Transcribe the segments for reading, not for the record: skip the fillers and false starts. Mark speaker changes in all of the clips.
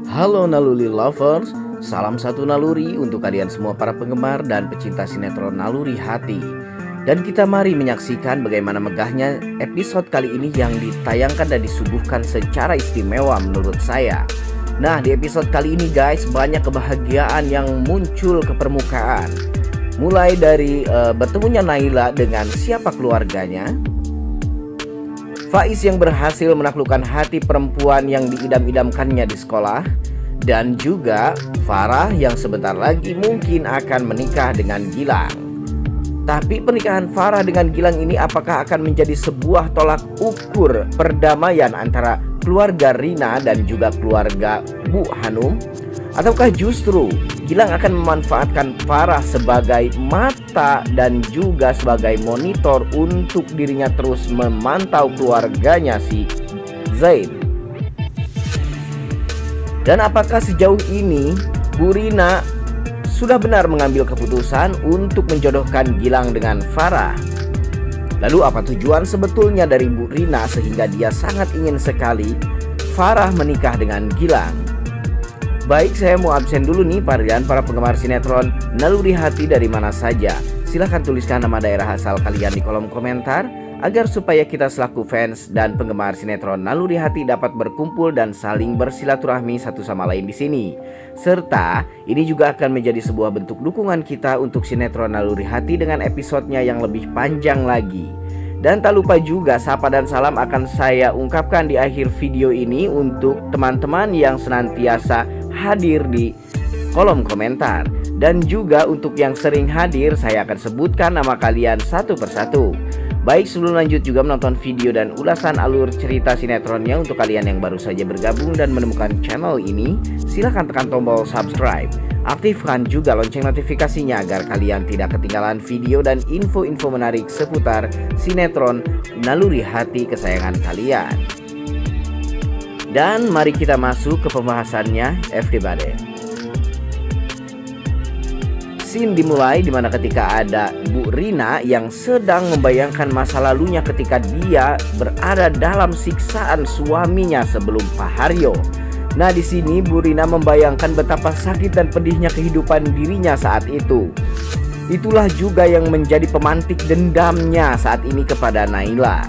Speaker 1: Halo Naluri Lovers, salam satu naluri untuk kalian semua para penggemar dan pecinta sinetron Naluri Hati. Dan kita mari menyaksikan bagaimana megahnya episode kali ini yang ditayangkan dan disuguhkan secara istimewa menurut saya. Nah, di episode kali ini guys, banyak kebahagiaan yang muncul ke permukaan. Mulai dari bertemunya Naila dengan siapa keluarganya, Faiz yang berhasil menaklukkan hati perempuan yang diidam-idamkannya di sekolah, dan juga Farah yang sebentar lagi mungkin akan menikah dengan Gilang. Tapi pernikahan Farah dengan Gilang ini apakah akan menjadi sebuah tolak ukur perdamaian antara keluarga Rina dan juga keluarga Bu Hanum? Ataukah justru Gilang akan memanfaatkan Farah sebagai mata dan juga sebagai monitor untuk dirinya terus memantau keluarganya si Zain? Dan apakah sejauh ini Bu Rina sudah benar mengambil keputusan untuk menjodohkan Gilang dengan Farah? Lalu apa tujuan sebetulnya dari Bu Rina sehingga dia sangat ingin sekali Farah menikah dengan Gilang? Baik, saya mau absen dulu nih para penggemar sinetron Naluri Hati dari mana saja. Silahkan tuliskan nama daerah asal kalian di kolom komentar agar supaya kita selaku fans dan penggemar sinetron Naluri Hati dapat berkumpul dan saling bersilaturahmi satu sama lain di sini. Serta ini juga akan menjadi sebuah bentuk dukungan kita untuk sinetron Naluri Hati dengan episodenya yang lebih panjang lagi. Dan tak lupa juga sapa dan salam akan saya ungkapkan di akhir video ini untuk teman-teman yang senantiasa hadir di kolom komentar. Dan juga untuk yang sering hadir, saya akan sebutkan nama kalian satu persatu. Baik, sebelum lanjut juga menonton video dan ulasan alur cerita sinetronnya, untuk kalian yang baru saja bergabung dan menemukan channel ini, silahkan tekan tombol subscribe. Aktifkan juga lonceng notifikasinya agar kalian tidak ketinggalan video dan info-info menarik seputar sinetron Naluri Hati kesayangan kalian. Dan mari kita masuk ke pembahasannya, everybody. Scene dimulai dimana ketika ada Bu Rina yang sedang membayangkan masa lalunya ketika dia berada dalam siksaan suaminya sebelum Pak Haryo. Nah, di sini Bu Rina membayangkan betapa sakit dan pedihnya kehidupan dirinya saat itu. Itulah juga yang menjadi pemantik dendamnya saat ini kepada Naila.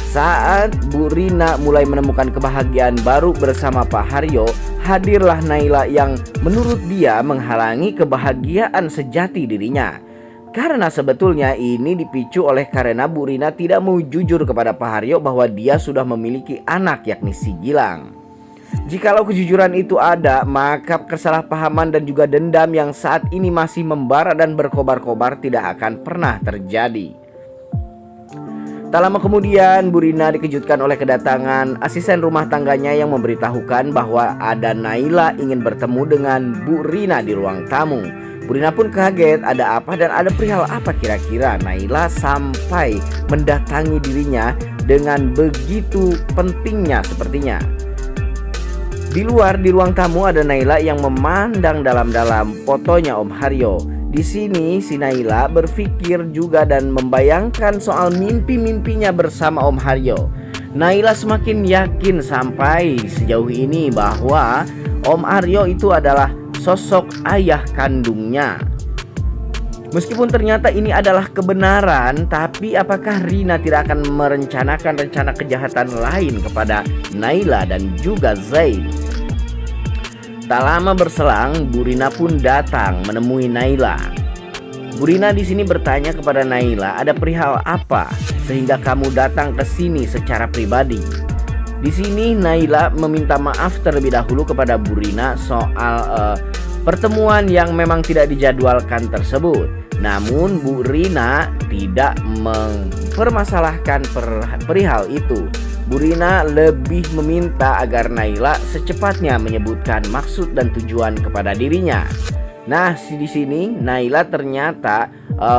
Speaker 1: Saat Bu Rina mulai menemukan kebahagiaan baru bersama Pak Haryo, hadirlah Naila yang menurut dia menghalangi kebahagiaan sejati dirinya. Karena sebetulnya ini dipicu oleh karena Bu Rina tidak mau jujur kepada Pak Haryo bahwa dia sudah memiliki anak, yakni si Gilang. Jikalau kejujuran itu ada, maka kesalahpahaman dan juga dendam yang saat ini masih membara dan berkobar-kobar tidak akan pernah terjadi. Tak lama kemudian, Bu Rina dikejutkan oleh kedatangan asisten rumah tangganya yang memberitahukan bahwa ada Naila ingin bertemu dengan Bu Rina di ruang tamu. Bu Rina pun kaget, ada apa dan ada perihal apa kira-kira Naila sampai mendatangi dirinya dengan begitu pentingnya sepertinya. Di luar di ruang tamu ada Naila yang memandang dalam-dalam fotonya Om Haryo. Di sini si Naila berpikir juga dan membayangkan soal mimpi-mimpinya bersama Om Haryo. Naila semakin yakin sampai sejauh ini bahwa Om Haryo itu adalah sosok ayah kandungnya. Meskipun ternyata ini adalah kebenaran, tapi apakah Rina tidak akan merencanakan rencana kejahatan lain kepada Naila dan juga Zain? Tak lama berselang, Bu Rina pun datang menemui Naila. Bu Rina di sini bertanya kepada Naila, ada perihal apa sehingga kamu datang ke sini secara pribadi? Di sini Naila meminta maaf terlebih dahulu kepada Bu Rina soal pertemuan yang memang tidak dijadwalkan tersebut. Namun Bu Rina tidak mempermasalahkan perihal itu. Bu Rina lebih meminta agar Naila secepatnya menyebutkan maksud dan tujuan kepada dirinya. Nah, di sini Naila ternyata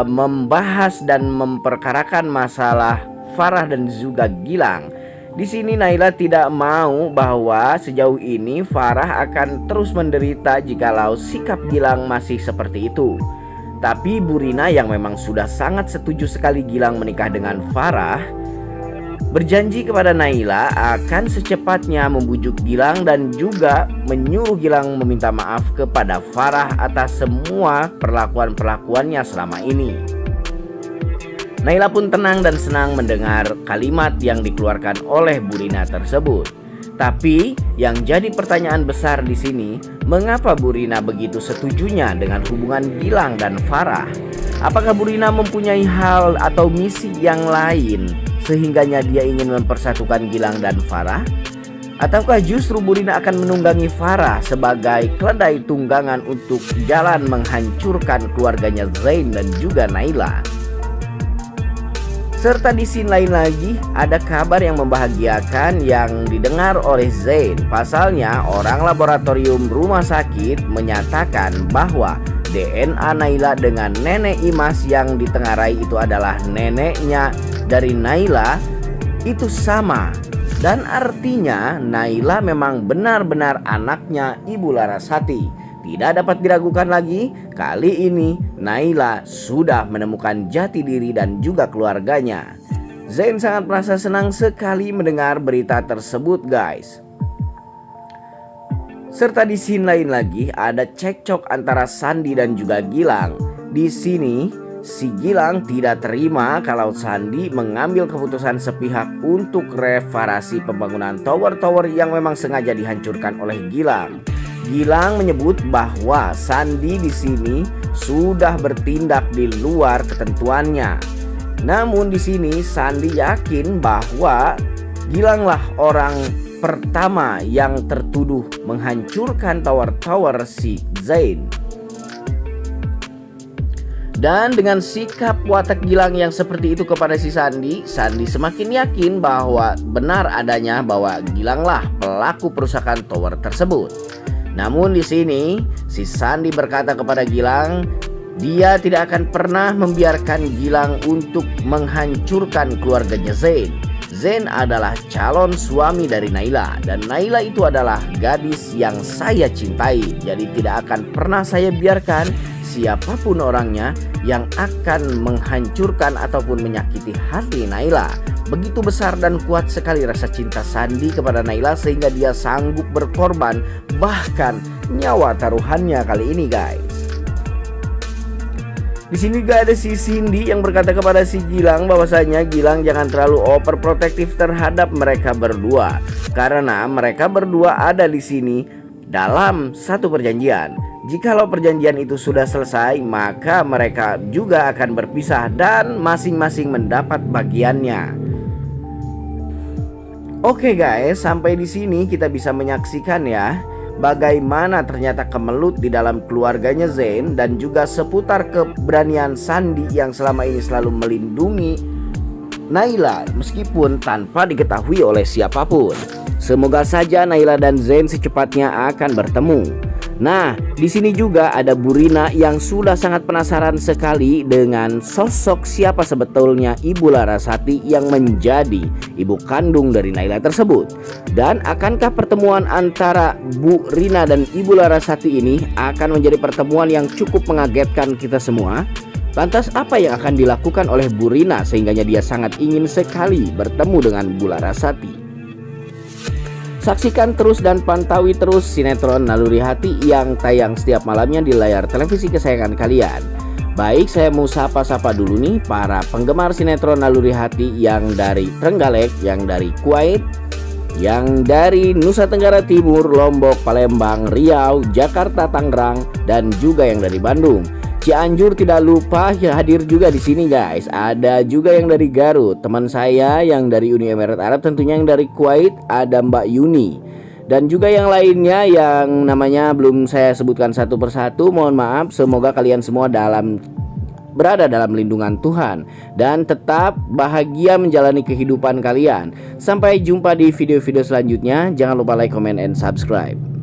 Speaker 1: membahas dan memperkarakan masalah Farah dan juga Gilang. Di sini Naila tidak mau bahwa sejauh ini Farah akan terus menderita jikalau sikap Gilang masih seperti itu. Tapi Bu Rina yang memang sudah sangat setuju sekali Gilang menikah dengan Farah, berjanji kepada Naila akan secepatnya membujuk Gilang dan juga menyuruh Gilang meminta maaf kepada Farah atas semua perlakuan-perlakuannya selama ini. Naila pun tenang dan senang mendengar kalimat yang dikeluarkan oleh Bu Rina tersebut. Tapi yang jadi pertanyaan besar di sini, mengapa Bu Rina begitu setujunya dengan hubungan Gilang dan Farah? Apakah Bu Rina mempunyai hal atau misi yang lain sehingganya dia ingin mempersatukan Gilang dan Farah? Ataukah justru Bu Rina akan menunggangi Farah sebagai keledai tunggangan untuk jalan menghancurkan keluarganya Zain dan juga Naila? Serta di scene lain lagi ada kabar yang membahagiakan yang didengar oleh Zain. Pasalnya orang laboratorium rumah sakit menyatakan bahwa DNA Naila dengan nenek Imas yang ditengarai itu adalah neneknya dari Naila itu sama. Dan artinya Naila memang benar-benar anaknya Ibu Larasati. Tidak dapat diragukan lagi, kali ini Naila sudah menemukan jati diri dan juga keluarganya. Zain sangat merasa senang sekali mendengar berita tersebut, guys. Serta di scene lain lagi ada cekcok antara Sandi dan juga Gilang. Di sini si Gilang tidak terima kalau Sandi mengambil keputusan sepihak untuk reparasi pembangunan tower-tower yang memang sengaja dihancurkan oleh Gilang. Gilang menyebut bahwa Sandi di sini sudah bertindak di luar ketentuannya. Namun di sini Sandi yakin bahwa Gilanglah orang pertama yang tertuduh menghancurkan tower-tower si Zain. Dan dengan sikap watak Gilang yang seperti itu kepada si Sandi, Sandi semakin yakin bahwa benar adanya bahwa Gilanglah pelaku perusakan tower tersebut. Namun di sini si Sandi berkata kepada Gilang, dia tidak akan pernah membiarkan Gilang untuk menghancurkan keluarganya Zain. Zain adalah calon suami dari Naila dan Naila itu adalah gadis yang saya cintai. Jadi tidak akan pernah saya biarkan siapapun orangnya yang akan menghancurkan ataupun menyakiti hati Naila. Begitu besar dan kuat sekali rasa cinta Sandi kepada Naila sehingga dia sanggup berkorban bahkan nyawa taruhannya kali ini, guys. Di sini juga ada si Cindy yang berkata kepada si Gilang bahwasanya Gilang jangan terlalu overprotective terhadap mereka berdua karena mereka berdua ada di sini dalam satu perjanjian. Jikalau perjanjian itu sudah selesai, maka mereka juga akan berpisah dan masing-masing mendapat bagiannya. Oke guys, sampai di sini kita bisa menyaksikan ya bagaimana ternyata kemelut di dalam keluarganya Zain dan juga seputar keberanian Sandi yang selama ini selalu melindungi Naila meskipun tanpa diketahui oleh siapapun. Semoga saja Naila dan Zain secepatnya akan bertemu. Nah, di sini juga ada Bu Rina yang sudah sangat penasaran sekali dengan sosok siapa sebetulnya Ibu Larasati yang menjadi ibu kandung dari Naila tersebut. Dan akankah pertemuan antara Bu Rina dan Ibu Larasati ini akan menjadi pertemuan yang cukup mengagetkan kita semua? Lantas apa yang akan dilakukan oleh Bu Rina sehingganya dia sangat ingin sekali bertemu dengan Bu Larasati? Saksikan terus dan pantaui terus sinetron Naluri Hati yang tayang setiap malamnya di layar televisi kesayangan kalian. Baik, saya mau sapa-sapa dulu nih para penggemar sinetron Naluri Hati yang dari Trenggalek, yang dari Kuwait, yang dari Nusa Tenggara Timur, Lombok, Palembang, Riau, Jakarta, Tangerang, dan juga yang dari Bandung. Cianjur tidak lupa ya hadir juga di sini, guys. Ada juga yang dari Garut, teman saya yang dari Uni Emirat Arab, tentunya yang dari Kuwait ada Mbak Yuni. Dan juga yang lainnya yang namanya belum saya sebutkan satu persatu, mohon maaf. Semoga kalian semua berada dalam lindungan Tuhan dan tetap bahagia menjalani kehidupan kalian. Sampai jumpa di video-video selanjutnya. Jangan lupa like, comment, and subscribe.